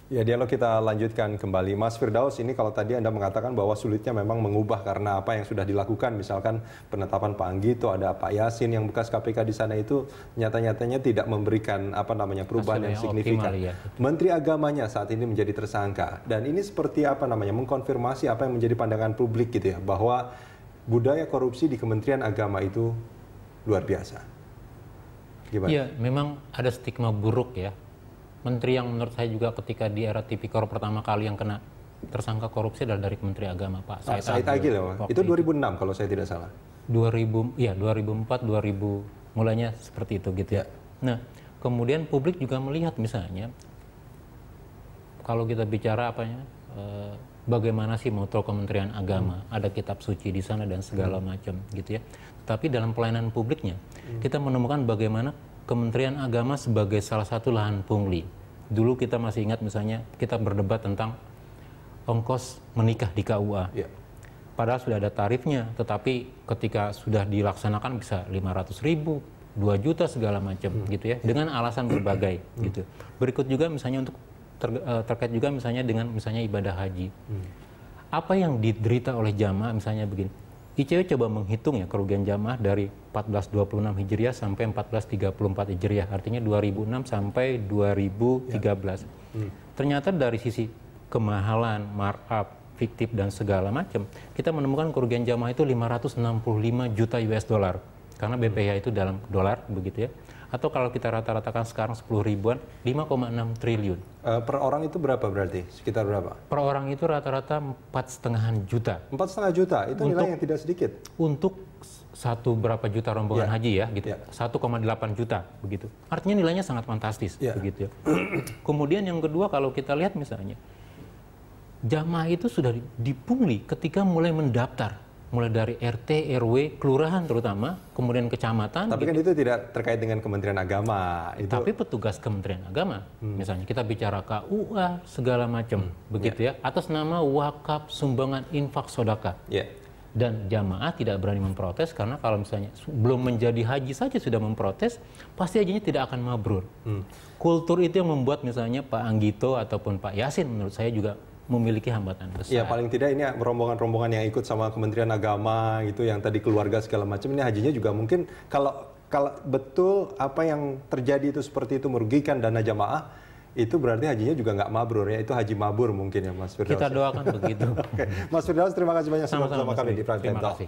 Ya, dialog kita lanjutkan kembali. Mas Firdaus, ini kalau tadi Anda mengatakan bahwa sulitnya memang mengubah karena apa yang sudah dilakukan, misalkan penetapan Pak Anggito, ada Pak Yasin yang bekas KPK di sana itu nyata-nyatanya tidak memberikan perubahan yang signifikan. Optimal, ya. Menteri Agamanya saat ini menjadi tersangka dan ini seperti mengkonfirmasi apa yang menjadi pandangan publik gitu ya, bahwa budaya korupsi di Kementerian Agama itu luar biasa. Gimana? Iya, memang ada stigma buruk ya. Menteri yang menurut saya juga ketika di era Tipikor pertama kali yang kena tersangka korupsi adalah dari Kementerian Agama, Pak Said Agil ya, itu 2006 kalau saya tidak salah. 2004, 2000 mulainya seperti itu gitu ya. Nah, kemudian publik juga melihat misalnya kalau kita bicara bagaimana sih motto Kementerian Agama, ada kitab suci di sana dan segala macam gitu ya. Tapi dalam pelayanan publiknya kita menemukan bagaimana Kementerian Agama sebagai salah satu lahan pungli. Dulu kita masih ingat misalnya kita berdebat tentang ongkos menikah di KUA. Yeah. Padahal sudah ada tarifnya, tetapi ketika sudah dilaksanakan bisa 500.000, 2 juta segala macam gitu ya, dengan alasan berbagai gitu. Berikut juga misalnya untuk terkait juga misalnya dengan misalnya ibadah haji. Apa yang diderita oleh jamaah misalnya begini. ICW coba menghitung ya kerugian jamaah dari 1426 Hijriah sampai 1434 Hijriah, artinya 2006 sampai 2013. Ternyata dari sisi kemahalan, markup, fiktif dan segala macam, kita menemukan kerugian jamaah itu 565 juta US dollar. Karena BPH itu dalam dolar begitu ya. Atau kalau kita rata-ratakan sekarang 10 ribuan, 5,6 triliun. Per orang itu berapa berarti? Sekitar berapa? Per orang itu rata-rata 4,5 juta. 4,5 juta, itu nilai yang tidak sedikit. Untuk berapa juta rombongan haji ya, gitu. 1,8 juta begitu. Artinya nilainya sangat fantastis begitu ya. Kemudian yang kedua kalau kita lihat misalnya, jamaah itu sudah dipungli ketika mulai mendaftar. Mulai dari RT, RW, kelurahan terutama, kemudian kecamatan. Tapi kan itu tidak terkait dengan Kementerian Agama. Tapi petugas Kementerian Agama, misalnya kita bicara KUA segala macam, begitu ya, atas nama wakaf, sumbangan, infak, sodaka. Dan jamaah tidak berani memprotes karena kalau misalnya belum menjadi haji saja sudah memprotes, pasti hajinya tidak akan mabrur. Kultur itu yang membuat misalnya Pak Anggito ataupun Pak Yasin menurut saya juga memiliki hambatan besar. Ya paling tidak ini rombongan-rombongan yang ikut sama Kementerian Agama gitu, yang tadi keluarga segala macam, ini hajinya juga mungkin kalau betul apa yang terjadi itu seperti itu merugikan dana jamaah, itu berarti hajinya juga nggak mabrur ya, itu haji mabur mungkin ya Mas Firdaus. Kita doakan begitu. Mas Firdaus, terima kasih banyak sudah bersama kami di Prime Time Talk.